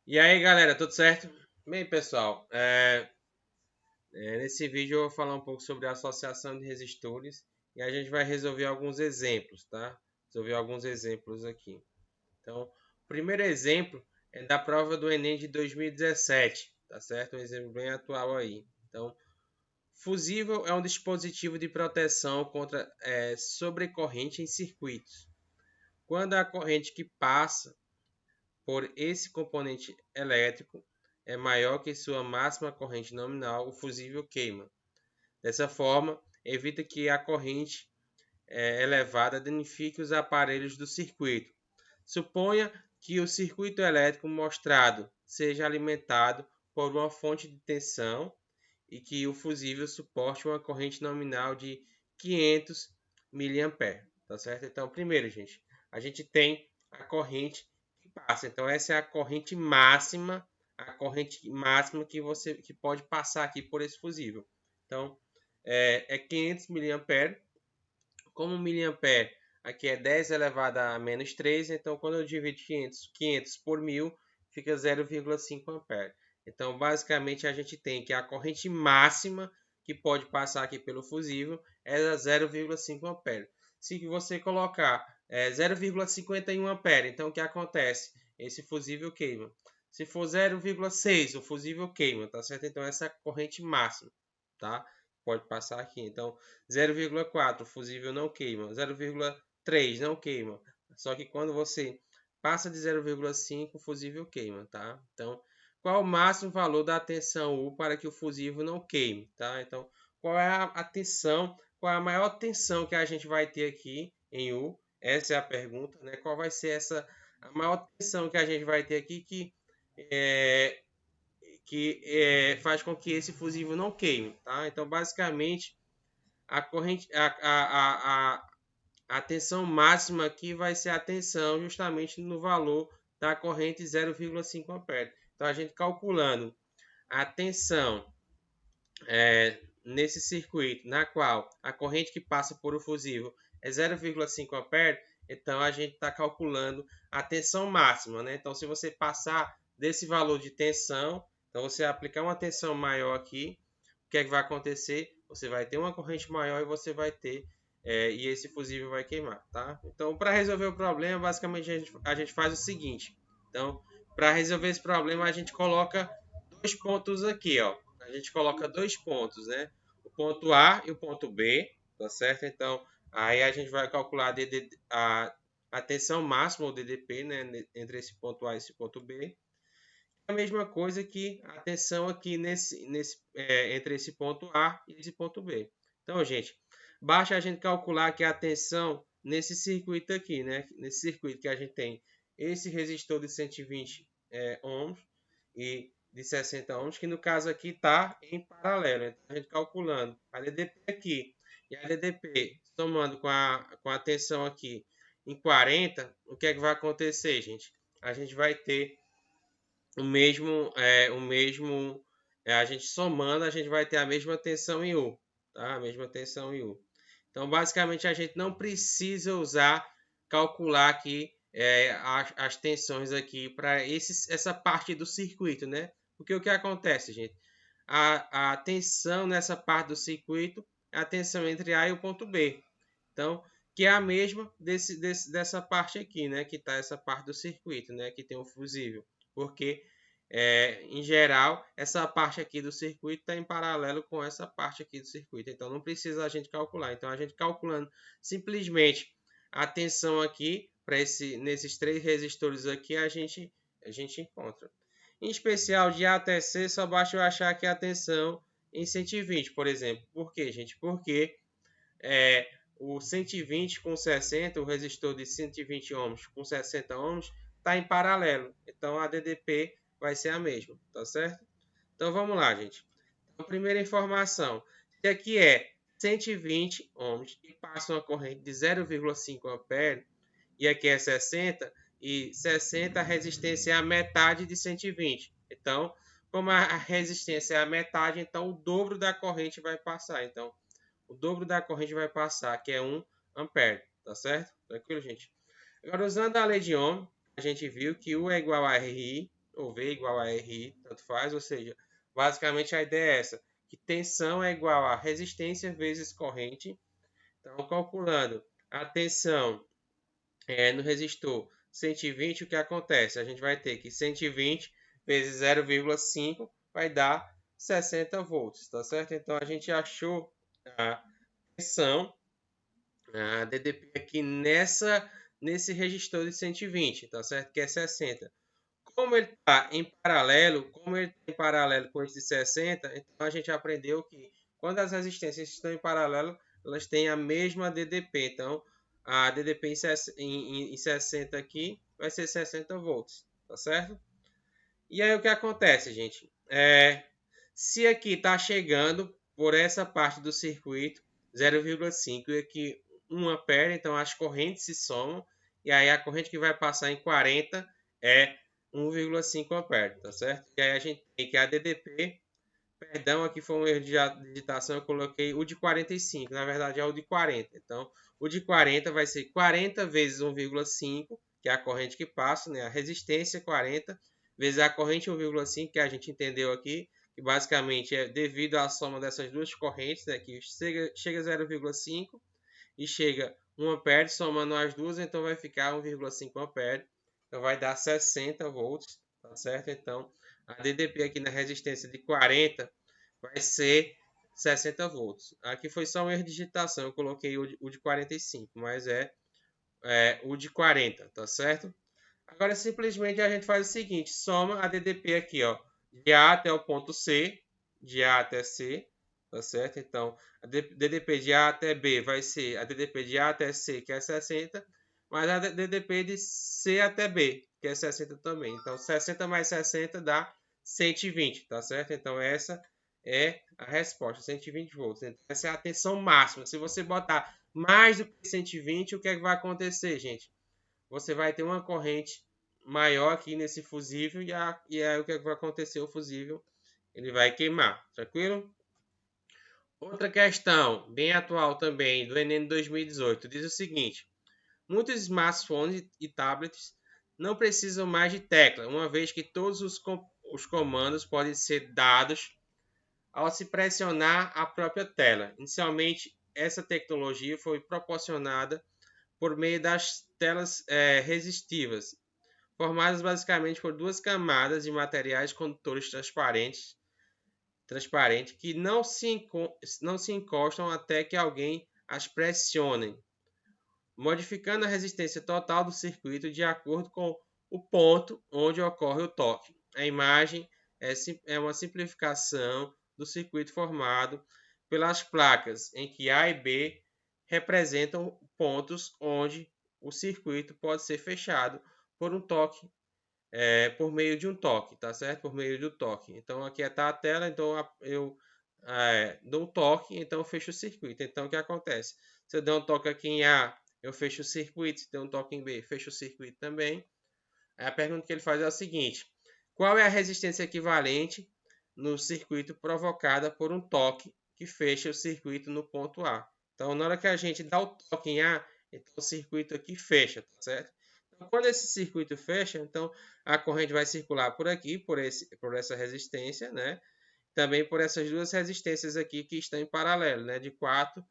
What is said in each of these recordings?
E aí, galera, tudo certo? Bem, pessoal, nesse vídeo eu vou falar um pouco sobre a associação de resistores e a gente vai resolver alguns exemplos, tá? Resolver alguns exemplos aqui. Então, o primeiro exemplo é da prova do Enem de 2017, tá certo? Um exemplo bem atual aí. Então, fusível é um dispositivo de proteção contra sobrecorrente em circuitos. Quando a corrente que passa por esse componente elétrico é maior que sua máxima corrente nominal, o fusível queima. Dessa forma, evita que a corrente elevada danifique os aparelhos do circuito. Suponha que o circuito elétrico mostrado seja alimentado por uma fonte de tensão e que o fusível suporte uma corrente nominal de 500 mA, tá certo? Então, primeiro, gente, a gente tem a corrente que passa. Então, essa é a corrente máxima que pode passar aqui por esse fusível. Então, é 500 mA. Como miliampere aqui é 10 elevado a menos 3, então quando eu divido 500 por 1000, fica 0,5 ampere. Então, basicamente, a gente tem que a corrente máxima que pode passar aqui pelo fusível é 0,5 ampere. Se você colocar 0,51 ampere, então o que acontece? Esse fusível queima. Se for 0,6, o fusível queima, tá certo? Então, essa é a corrente máxima, tá? Pode passar aqui. Então, 0,4 o fusível não queima, 0,3 não queima. Só que quando você passa de 0,5 o fusível queima, tá? Então, qual o máximo valor da tensão U para que o fusível não queime, tá? Então, qual é a tensão, qual é a maior tensão que a gente vai ter aqui em U? Essa é a pergunta, né? Qual vai ser a maior tensão que a gente vai ter aqui é, faz com que esse fusível não queime, tá? Então, basicamente, a corrente, a tensão máxima aqui vai ser a tensão justamente no valor da corrente 0,5 ampere. Então, a gente calculando a tensão nesse circuito, na qual a corrente que passa por o fusível é 0,5 ampere, então a gente está calculando a tensão máxima, né? Então, se você passar desse valor de tensão, então você aplicar uma tensão maior aqui, o que é que vai acontecer? Você vai ter uma corrente maior e você vai ter e esse fusível vai queimar, tá? Então, para resolver o problema, basicamente a gente faz o seguinte. Então, para resolver esse problema, a gente coloca dois pontos aqui, ó. A gente coloca dois pontos, né? O ponto A e o ponto B, tá certo? Então, aí a gente vai calcular a tensão máxima, o DDP, né? Entre esse ponto A e esse ponto B. A mesma coisa que a tensão aqui entre esse ponto A e esse ponto B. Então, gente, basta a gente calcular que a tensão nesse circuito aqui, né? Nesse circuito que a gente tem esse resistor de 120 ohms e de 60 ohms, que no caso aqui está em paralelo. Então, a gente calculando a DDP aqui e a DDP somando com a tensão aqui em 40, o que é que vai acontecer, gente? A gente vai ter a gente somando, a gente vai ter a mesma tensão em U, tá? A mesma tensão em U. Então, basicamente, a gente não precisa calcular aqui as tensões aqui para essa parte do circuito, né? Porque o que acontece, gente? A tensão nessa parte do circuito é a tensão entre A e o ponto B. Então, que é a mesma dessa parte aqui, né? Que está essa parte do circuito, né? Que tem o fusível. Porque, em geral, essa parte aqui do circuito está em paralelo com essa parte aqui do circuito. Então, não precisa a gente calcular. Então, a gente calculando simplesmente a tensão aqui, nesses três resistores aqui, a gente encontra. Em especial, de A até C, só basta eu achar aqui a tensão em 120, por exemplo. Por quê, gente? Porque o 120 com 60, o resistor de 120 ohms com 60 ohms, está em paralelo. Então, a DDP vai ser a mesma, tá certo? Então, vamos lá, gente. Então, primeira informação. Se aqui é 120 ohms e passa uma corrente de 0,5 ampere, e aqui é 60, e 60 a resistência é a metade de 120. Então, como a resistência é a metade, então o dobro da corrente vai passar. Então, o dobro da corrente vai passar, que é 1 ampere, tá certo? Tranquilo, gente? Agora, usando a lei de Ohm, a gente viu que U é igual a RI ou V igual a RI, tanto faz, ou seja, basicamente a ideia é essa, que tensão é igual a resistência vezes corrente. Então, calculando a tensão no resistor 120, o que acontece? A gente vai ter que 120 vezes 0,5 vai dar 60 volts, tá certo? Então, a gente achou a tensão, a DDP aqui nesse resistor de 120, tá certo? Que é 60. Como ele está em paralelo, com esse de 60, então a gente aprendeu que quando as resistências estão em paralelo, elas têm a mesma DDP. Então, a DDP em 60 aqui vai ser 60 volts, tá certo? E aí o que acontece, gente? Se aqui está chegando por essa parte do circuito 0,5 e aqui 1 ampere, então as correntes se somam e aí a corrente que vai passar em 40 é 1,5 ampere, tá certo? E aí a gente tem que a DDP, perdão, aqui foi um erro de digitação, eu coloquei o de 45, na verdade é o de 40. Então, o de 40 vai ser 40 vezes 1,5, que é a corrente que passa, né? A resistência 40 vezes a corrente 1,5, que a gente entendeu aqui, que basicamente é devido à soma dessas duas correntes, né? Que chega a 0,5 e chega 1 ampere, somando as duas, então vai ficar 1,5 ampere. Então vai dar 60 volts, tá certo? Então a DDP aqui na resistência de 40 vai ser 60 volts. Aqui foi só um erro de digitação, eu coloquei o de 45, mas é o de 40, tá certo? Agora simplesmente a gente faz o seguinte, soma a DDP aqui, ó, de A até o ponto C, de A até C, tá certo? Então, a DDP de A até B vai ser a DDP de A até C, que é 60, mais a DDP de C até B, que é 60 também. Então, 60 mais 60 dá 120, tá certo? Então, essa é a resposta, 120 volts. Então, essa é a tensão máxima. Se você botar mais do que 120, o que é que vai acontecer, gente? Você vai ter uma corrente maior aqui nesse fusível e aí o que vai acontecer? O fusível ele vai queimar, tranquilo? Outra questão, bem atual também, do Enem 2018, diz o seguinte: muitos smartphones e tablets não precisam mais de tecla, uma vez que todos os comandos podem ser dados ao se pressionar a própria tela. Inicialmente, essa tecnologia foi proporcionada por meio das telas resistivas, formadas basicamente por duas camadas de materiais condutores transparentes que não se encostam até que alguém as pressione, modificando a resistência total do circuito de acordo com o ponto onde ocorre o toque. A imagem é uma simplificação do circuito formado pelas placas, em que A e B representam pontos onde o circuito pode ser fechado por um toque, por meio de um toque, tá certo? Por meio do toque. Então aqui está a tela, então eu dou um toque, então eu fecho o circuito. Então o que acontece? Se eu der um toque aqui em A, eu fecho o circuito. Se der um toque em B, fecho o circuito também. Aí a pergunta que ele faz é a seguinte: qual é a resistência equivalente no circuito provocada por um toque que fecha o circuito no ponto A? Então, na hora que a gente dá o toque em A, então o circuito aqui fecha, tá certo? Então, quando esse circuito fecha, então a corrente vai circular por aqui, por essa resistência, né? Também por essas duas resistências aqui que estão em paralelo, né? De 4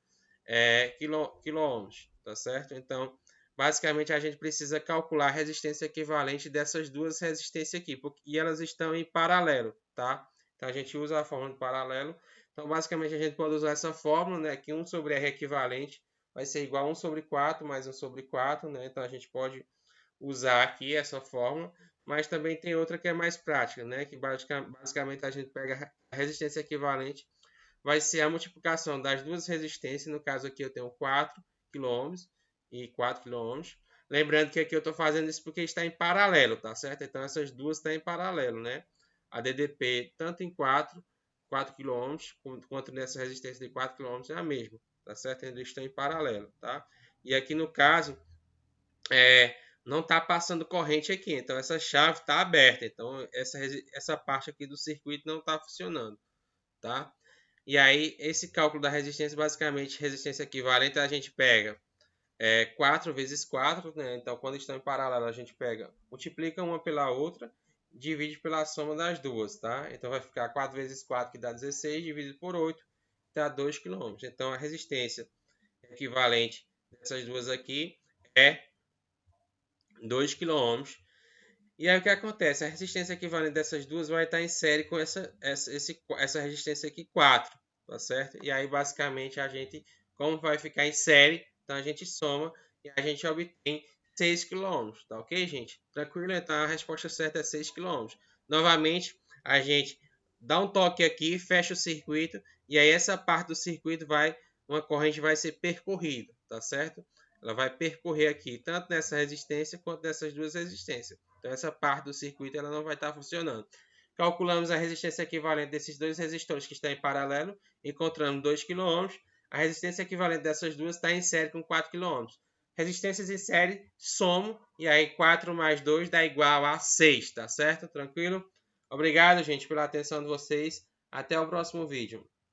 quilômetros, tá certo? Então, basicamente a gente precisa calcular a resistência equivalente dessas duas resistências aqui, e elas estão em paralelo, tá? Então a gente usa a fórmula de paralelo. Então, basicamente a gente pode usar essa fórmula, né? Que 1 sobre R equivalente vai ser igual a 1 sobre 4 mais 1 sobre 4, né? Então a gente pode usar aqui essa fórmula, mas também tem outra que é mais prática, né? Que basicamente a gente pega a resistência equivalente, vai ser a multiplicação das duas resistências. No caso aqui eu tenho 4 km e 4 km. Lembrando que aqui eu estou fazendo isso porque está em paralelo, tá certo? Então essas duas estão em paralelo, né? A DDP tanto em 4 km quanto nessa resistência de 4 km é a mesma, tá certo? Eles estão em paralelo, tá? E aqui no caso não está passando corrente aqui, então essa chave está aberta, então essa parte aqui do circuito não está funcionando, tá? E aí esse cálculo da resistência, basicamente resistência equivalente, a gente pega 4 vezes 4, né? Então quando estão em paralelo a gente pega, multiplica uma pela outra divide pela soma das duas, tá? Então vai ficar 4 vezes 4, que dá 16, dividido por 8, dá 2 km. Então a resistência equivalente dessas duas aqui é 2 km. E aí o que acontece? A resistência equivalente dessas duas vai estar em série com essa resistência aqui 4, tá certo? E aí basicamente a gente, como vai ficar em série, então a gente soma e a gente obtém 6 km, tá ok, gente? Tranquilo? Então a resposta certa é 6 km. Novamente, a gente dá um toque aqui, fecha o circuito e aí essa parte do circuito uma corrente vai ser percorrida, tá certo? Ela vai percorrer aqui tanto nessa resistência quanto nessas duas resistências. Então essa parte do circuito ela não vai estar funcionando. Calculamos a resistência equivalente desses dois resistores que estão em paralelo, encontramos 2 km. A resistência equivalente dessas duas está em série com 4 km. Resistências em série somam e aí 4 mais 2 dá igual a 6, tá certo? Tranquilo? Obrigado, gente, pela atenção de vocês. Até o próximo vídeo.